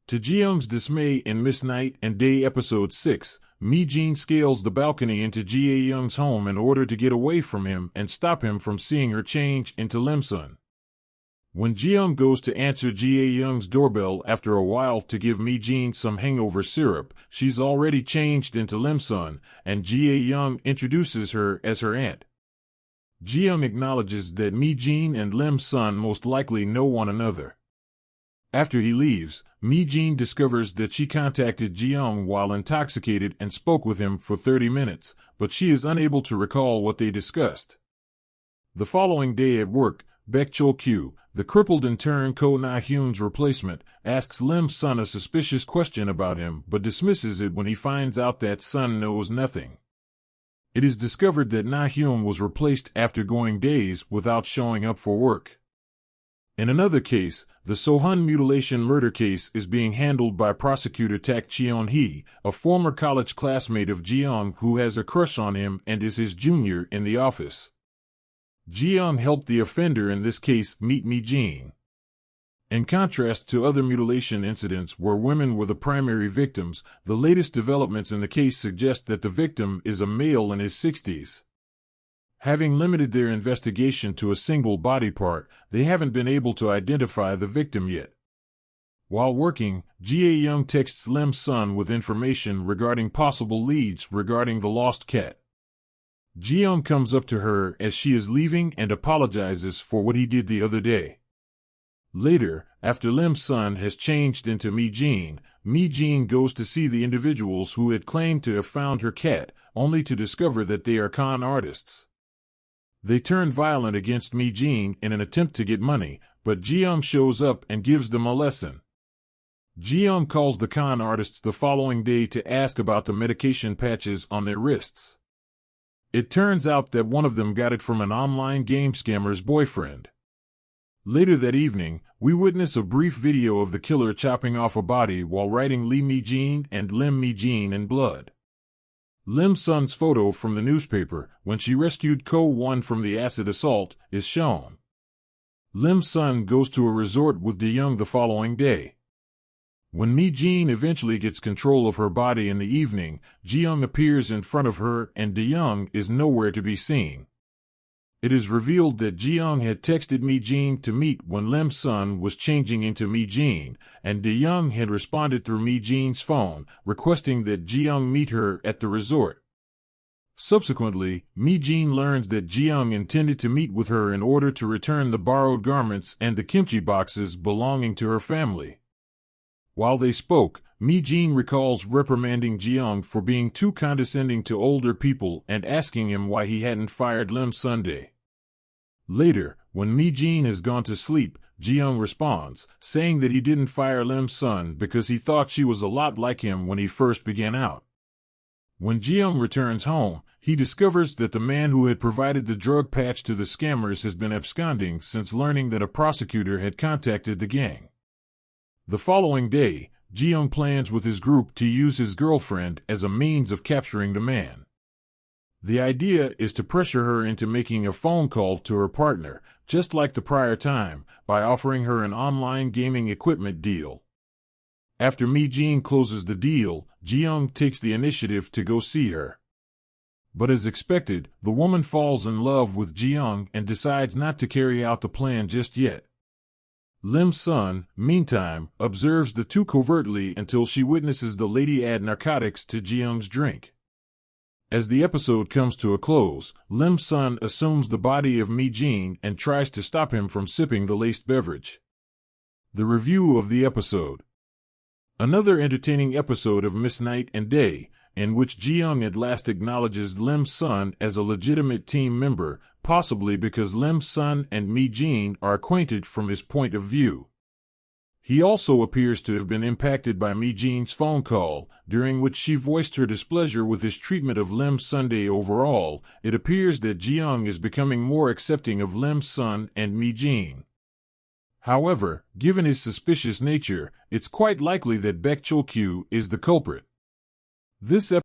To Ji-young's dismay in Miss Night and Day Episode 6, Mi-jin scales the balcony into Ji-young's home in order to get away from him and stop him from seeing her change into Lim-sun. When Ji-young goes to answer Ji-young's doorbell after a while to give Mi-jin some hangover syrup, she's already changed into Lim-sun, and Ji-young introduces her as her aunt. Ji-young acknowledges that Mi-jin and Lim-sun most likely know one another. After he leaves, Mi-jin discovers that she contacted Ji-young while intoxicated and spoke with him for 30 minutes, but she is unable to recall what they discussed. The following day at work, Baek Chol-kyu, the crippled intern Ko Na-hyun's replacement, asks Lim-sun a suspicious question about him but dismisses it when he finds out that Sun knows nothing. It is discovered that Na-hyun was replaced after going days without showing up for work. In another case, the Sohun mutilation murder case is being handled by prosecutor Tak Cheon-hee, a former college classmate of Ji-young who has a crush on him and is his junior in the office. Ji-young helped the offender in this case meet Mi-jin. In contrast to other mutilation incidents where women were the primary victims, the latest developments in the case suggest that the victim is a male in his 60s. Having limited their investigation to a single body part, they haven't been able to identify the victim yet. While working, Ji-young texts Lim-sun with information regarding possible leads regarding the lost cat. Ji-young comes up to her as she is leaving and apologizes for what he did the other day. Later, after Lim-sun has changed into Mi-jin, Mi-jin goes to see the individuals who had claimed to have found her cat, only to discover that they are con artists. They turn violent against Mi-jin in an attempt to get money, but Ji-young shows up and gives them a lesson. Ji-young calls the con artists the following day to ask about the medication patches on their wrists. It turns out that one of them got it from an online game scammer's boyfriend. Later that evening, we witness a brief video of the killer chopping off a body while writing Lee Mi-jin and Lim Mi-jin in blood. Lim-sun's photo from the newspaper, when she rescued Ko-won from the acid assault, is shown. Lim-sun goes to a resort with De-young the following day. When Mi-jin eventually gets control of her body in the evening, Ji-young appears in front of her and De-young is nowhere to be seen. It is revealed that Ji-young had texted Mi-jin to meet when Lim-sun was changing into Mi-jin, and De-young had responded through Mi-jin's phone, requesting that Ji-young meet her at the resort. Subsequently, Mi-jin learns that Ji-young intended to meet with her in order to return the borrowed garments and the kimchi boxes belonging to her family. While they spoke, Mi-jin recalls reprimanding Ji-young for being too condescending to older people and asking him why he hadn't fired Lim-sun. Later, when Mi-jin has gone to sleep, Ji-young responds, saying that he didn't fire Lim-sun because he thought she was a lot like him when he first began out. When Ji-young returns home, he discovers that the man who had provided the drug patch to the scammers has been absconding since learning that a prosecutor had contacted the gang. The following day, Ji-young plans with his group to use his girlfriend as a means of capturing the man. The idea is to pressure her into making a phone call to her partner, just like the prior time, by offering her an online gaming equipment deal. After Mi-jin closes the deal, Ji-young takes the initiative to go see her. But as expected, the woman falls in love with Ji-young and decides not to carry out the plan just yet. Lim-sun, meantime, observes the two covertly until she witnesses the lady add narcotics to Ji-young's drink. As the episode comes to a close, Lim-sun assumes the body of Mi-jin and tries to stop him from sipping the laced beverage. The review of the episode. Another entertaining episode of Miss Night and Day, in which Ji-young at last acknowledges Lim-sun as a legitimate team member, possibly because Lim-sun and Mi-jin are acquainted from his point of view. He also appears to have been impacted by Mi-jin's phone call, during which she voiced her displeasure with his treatment of Lim-sun. Overall, it appears that Ji-young is becoming more accepting of Lim-sun and Mi-jin. However, given his suspicious nature, it's quite likely that Baek Chol-kyu is the culprit. This